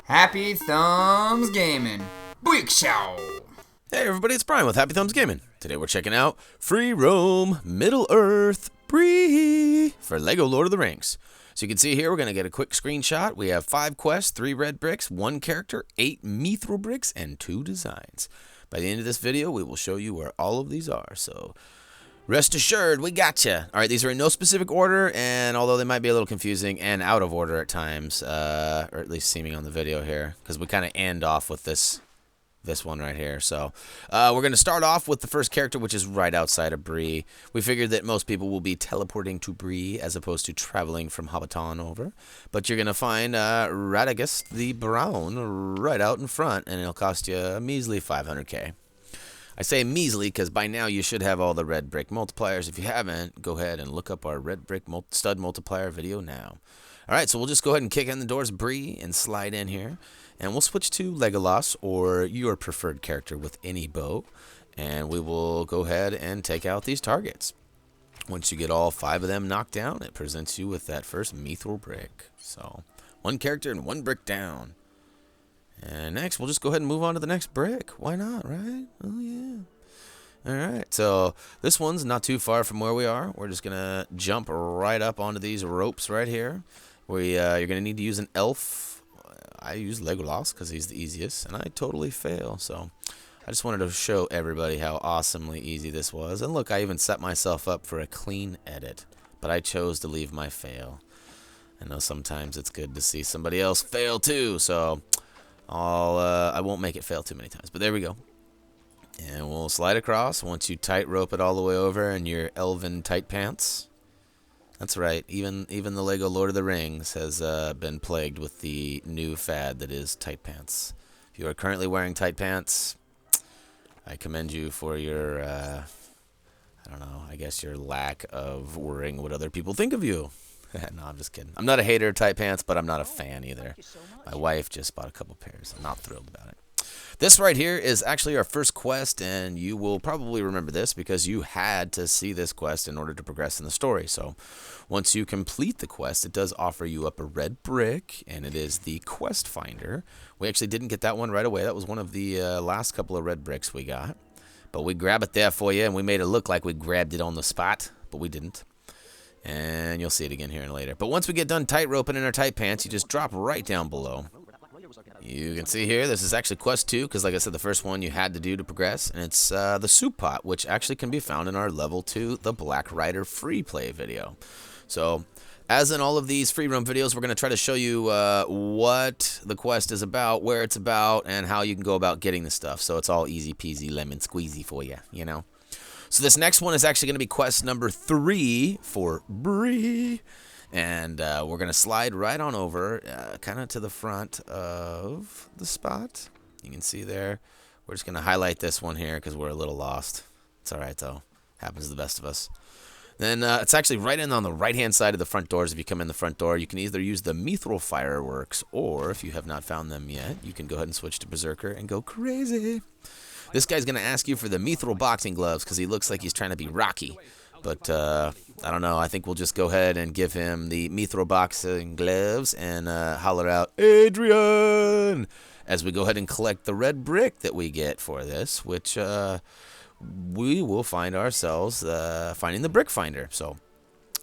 Happy Thumbs Gaming. Brick Show. Hey everybody, it's Brian with Happy Thumbs Gaming. Today we're checking out Free Roam, Middle Earth, Bree for LEGO Lord of the Rings. So you can see here, we're going to get a quick screenshot. We have 5 quests, 3 red bricks, 1 character, 8 Mithril Bricks, and 2 designs. By the end of this video, we will show you where all of these are. So rest assured, we gotcha. All right, these are in no specific order, and although they might be a little confusing and out of order at times, or at least seeming on the video here, because we kind of end off with this one right here. So we're going to start off with the first character, which is right outside of Bree. We figured that most people will be teleporting to Bree as opposed to traveling from Hobbiton over. But you're going to find Radagast the Brown right out in front, and it'll cost you a measly 500k. I say measly because by now you should have all the red brick multipliers. If you haven't, go ahead and look up our red brick stud multiplier video now. All right, so we'll just go ahead and kick in the doors, Bree, and slide in here. And we'll switch to Legolas or your preferred character with any bow. And we will go ahead and take out these targets. Once you get all 5 of them knocked down, it presents you with that first Mithril Brick. So 1 character and 1 brick down. And next, we'll just go ahead and move on to the next brick. Why not, right? Oh, yeah. All right, so this one's not too far from where we are. We're just going to jump right up onto these ropes right here. You're going to need to use an elf. I use Legolas because he's the easiest, and I totally fail. So I just wanted to show everybody how awesomely easy this was. And look, I even set myself up for a clean edit, but I chose to leave my fail. I know sometimes it's good to see somebody else fail too, so I won't make it fail too many times. But there we go. And we'll slide across once you tight rope it all the way over in your elven tight pants. That's right, even the LEGO Lord of the Rings has been plagued with the new fad that is tight pants. If you are currently wearing tight pants, I commend you for your, I don't know, I guess your lack of worrying what other people think of you. No, I'm just kidding. I'm not a hater of tight pants, but I'm not a fan either. My wife just bought a couple pairs. I'm not thrilled about it. This right here is actually our first quest, and you will probably remember this because you had to see this quest in order to progress in the story. So once you complete the quest, it does offer you up a red brick, and it is the quest finder. We actually didn't get that one right away. That was one of the last couple of red bricks we got. But we grab it there for you, and we made it look like we grabbed it on the spot, but we didn't. And you'll see it again here and later. But once we get done tight roping in our tight pants, you just drop right down below. You can see here, this is actually quest 2, because like I said, the first one you had to do to progress, and it's the soup pot, which actually can be found in our level 2, the Black Rider free play video. So, as in all of these free roam videos, we're going to try to show you what the quest is about, where it's about, and how you can go about getting the stuff. So it's all easy peasy lemon squeezy for you, you know. So this next one is actually going to be quest number 3 for Bree. And we're going to slide right on over, kind of to the front of the spot. You can see there. We're just going to highlight this one here because we're a little lost. It's all right, though. Happens to the best of us. Then it's actually right in on the right-hand side of the front doors. If you come in the front door, you can either use the Mithril fireworks, or if you have not found them yet, you can go ahead and switch to Berserker and go crazy. This guy's going to ask you for the Mithril boxing gloves because he looks like he's trying to be Rocky. But I don't know. I think we'll just go ahead and give him the Mithril boxing gloves and holler out, Adrian! As we go ahead and collect the red brick that we get for this, which we will find ourselves finding the brick finder. So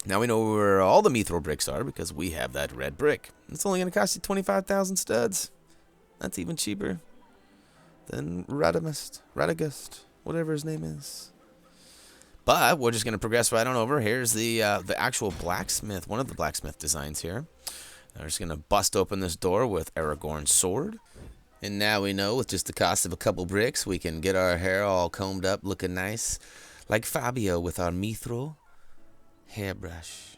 now we know where all the Mithril bricks are because we have that red brick. It's only going to cost you 25,000 studs. That's even cheaper than Radagast, whatever his name is. But we're just going to progress right on over. Here's the actual blacksmith, one of the blacksmith designs here. We're just going to bust open this door with Aragorn's sword. And now we know with just the cost of a couple bricks, we can get our hair all combed up, looking nice, like Fabio with our Mithril hairbrush.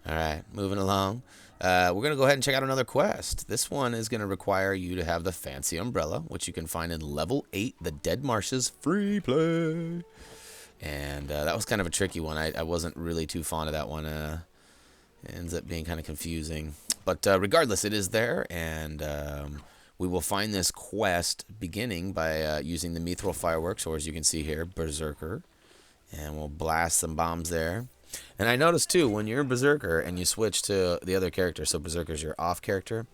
All right, moving along. We're going to go ahead and check out another quest. This one is going to require you to have the fancy umbrella, which you can find in level 8, the Dead Marshes free play. And that was kind of a tricky one. I wasn't really too fond of that one. It ends up being kind of confusing. But regardless, it is there. And we will find this quest beginning by using the Mithril fireworks, or as you can see here, Berserker. And we'll blast some bombs there. And I noticed, too, when you're Berserker and you switch to the other character, so Berserker's your off character,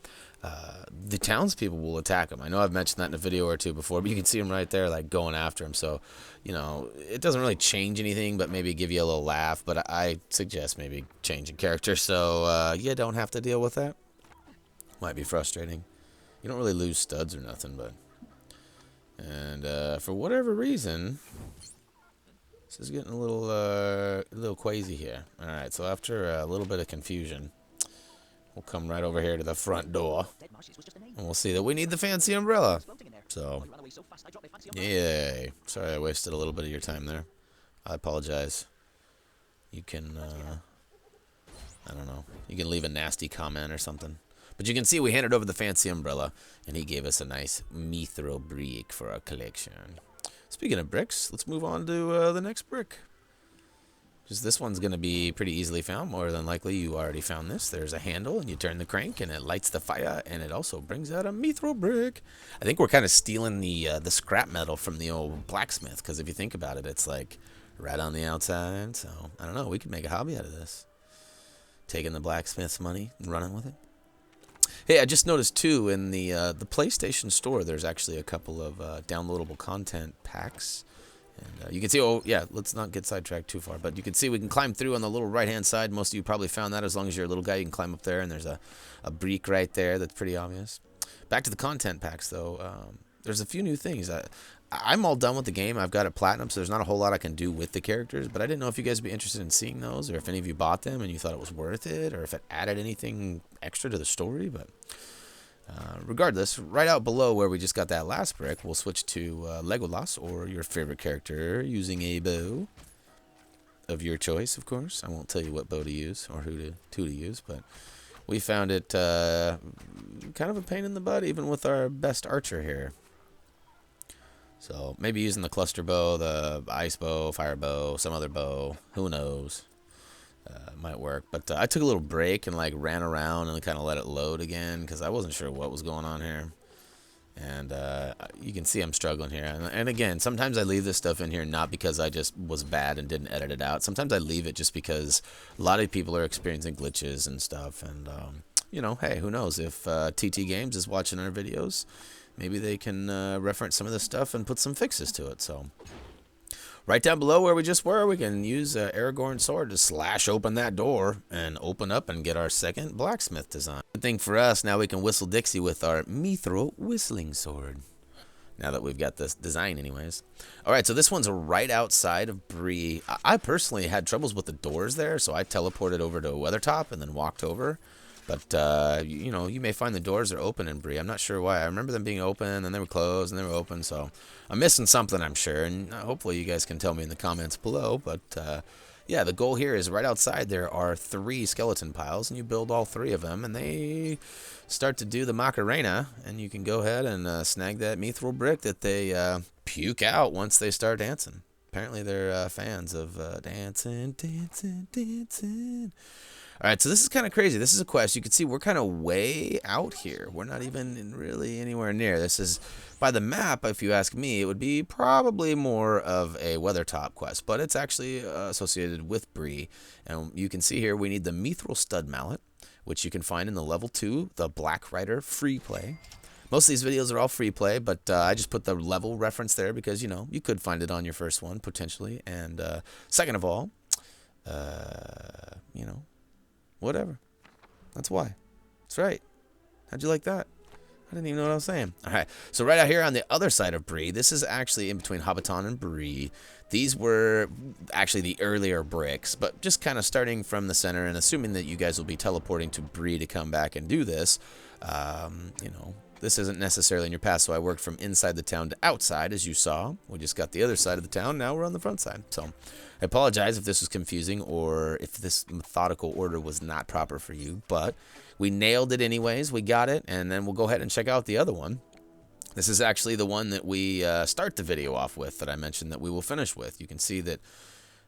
the townspeople will attack him. I know I've mentioned that in a video or two before, but you can see him right there, like, going after him. So, you know, it doesn't really change anything, but maybe give you a little laugh. But I suggest maybe changing character so you don't have to deal with that. Might be frustrating. You don't really lose studs or nothing, but... And for whatever reason, this is getting a little crazy here. All right, so after a little bit of confusion, we'll come right over here to the front door, and we'll see that we need the fancy umbrella. So, yay. Sorry I wasted a little bit of your time there. I apologize. You can, I don't know, you can leave a nasty comment or something. But you can see we handed over the fancy umbrella, and he gave us a nice Mithril Brick for our collection. Speaking of bricks, let's move on to the next brick. Just this one's going to be pretty easily found. More than likely, you already found this. There's a handle, and you turn the crank, and it lights the fire, and it also brings out a Mithril Brick. I think we're kind of stealing the scrap metal from the old blacksmith, because if you think about it, it's like right on the outside. So, I don't know. We could make a hobby out of this. Taking the blacksmith's money and running with it. Hey, I just noticed, too, in the PlayStation Store, there's actually a couple of downloadable content packs. And you can see, oh, yeah, let's not get sidetracked too far. But you can see we can climb through on the little right-hand side. Most of you probably found that. As long as you're a little guy, you can climb up there. And there's a brick right there that's pretty obvious. Back to the content packs, though. There's a few new things. I'm all done with the game. I've got it platinum, so there's not a whole lot I can do with the characters. But I didn't know if you guys would be interested in seeing those, or if any of you bought them and you thought it was worth it, or if it added anything extra to the story. But regardless, right out below where we just got that last brick, we'll switch to Legolas, or your favorite character, using a bow of your choice, of course. I won't tell you what bow to use or who to use, but we found it kind of a pain in the butt, even with our best archer here. So maybe using the cluster bow, the ice bow, fire bow, some other bow, who knows, might work. But I took a little break and like ran around and kind of let it load again because I wasn't sure what was going on here. And you can see I'm struggling here. And again, sometimes I leave this stuff in here not because I just was bad and didn't edit it out. Sometimes I leave it just because a lot of people are experiencing glitches and stuff. And, you know, hey, who knows if TT Games is watching our videos. Maybe they can reference some of this stuff and put some fixes to it. So, right down below where we just were, we can use Aragorn's sword to slash open that door and open up and get our second blacksmith design. Good thing for us, now we can whistle Dixie with our Mithril whistling sword. Now that we've got this design anyways. Alright, so this one's right outside of Bree. I personally had troubles with the doors there, so I teleported over to Weathertop and then walked over. But, you know, you may find the doors are open in Bree. I'm not sure why. I remember them being open, and they were closed, and they were open. So I'm missing something, I'm sure. And hopefully you guys can tell me in the comments below. But, yeah, the goal here is right outside there are 3 skeleton piles, and you build all 3 of them. And they start to do the Macarena, and you can go ahead and snag that Mithril Brick that they puke out once they start dancing. Apparently they're fans of dancing, dancing, dancing. Alright, so this is kind of crazy. This is a quest. You can see we're kind of way out here. We're not even really anywhere near. This is, by the map, if you ask me, it would be probably more of a Weathertop quest. But it's actually associated with Bree. And you can see here we need the Mithril Stud Mallet, which you can find in the level 2, the Black Rider free play. Most of these videos are all free play, but I just put the level reference there because, you know, you could find it on your first one, potentially. And second of all, you know, whatever. That's why. That's right. How'd you like that? I didn't even know what I was saying. All right. So right out here on the other side of Bree, this is actually in between Hobbiton and Bree. These were actually the earlier bricks, but just kind of starting from the center and assuming that you guys will be teleporting to Bree to come back and do this, you know, this isn't necessarily in your past, so I worked from inside the town to outside, as you saw. We just got the other side of the town. Now we're on the front side. So I apologize if this was confusing or if this methodical order was not proper for you, but we nailed it anyways. We got it, and then we'll go ahead and check out the other one. This is actually the one that we start the video off with that I mentioned that we will finish with. You can see that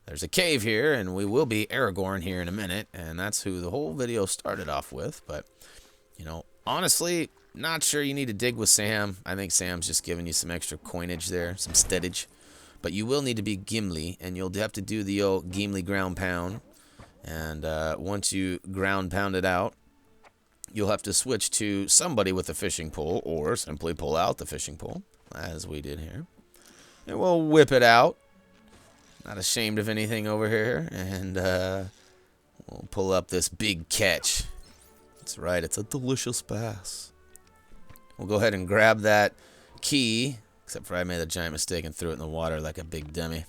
there's a cave here, and we will be Aragorn here in a minute, and that's who the whole video started off with. But, you know, honestly, not sure you need to dig with Sam. I think Sam's just giving you some extra coinage there, some steadage. But you will need to be Gimli, and you'll have to do the old Gimli ground pound. And once you ground pound it out, you'll have to switch to somebody with a fishing pole, or simply pull out the fishing pole, as we did here. And we'll whip it out. Not ashamed of anything over here. And we'll pull up this big catch. That's right, it's a delicious bass. We'll go ahead and grab that key, except for I made a giant mistake and threw it in the water like a big dummy.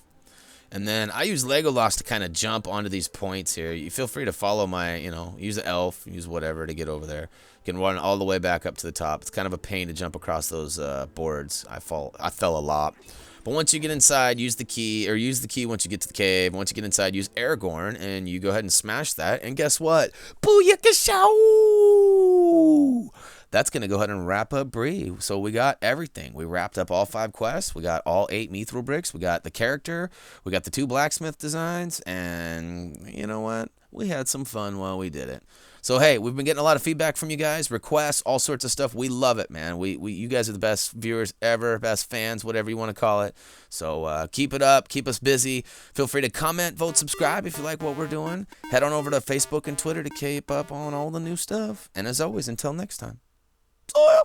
And then I use Legolas to kind of jump onto these points here. You feel free to follow my, use the elf, use whatever to get over there. You can run all the way back up to the top. It's kind of a pain to jump across those boards. I fell a lot. But once you get inside, use the key, or use the key once you get to the cave. Once you get inside, use Aragorn, and you go ahead and smash that. And guess what? Booyakashow! That's going to go ahead and wrap up Bree. So we got everything. We wrapped up all 5 quests. We got all 8 Mithril Bricks. We got the character. We got the 2 Blacksmith Designs. And you know what? We had some fun while we did it. So, hey, we've been getting a lot of feedback from you guys, requests, all sorts of stuff. We love it, man. You guys are the best viewers ever, best fans, whatever you want to call it. So keep it up. Keep us busy. Feel free to comment, vote, subscribe if you like what we're doing. Head on over to Facebook and Twitter to keep up on all the new stuff. And as always, until next time. Oh, yeah.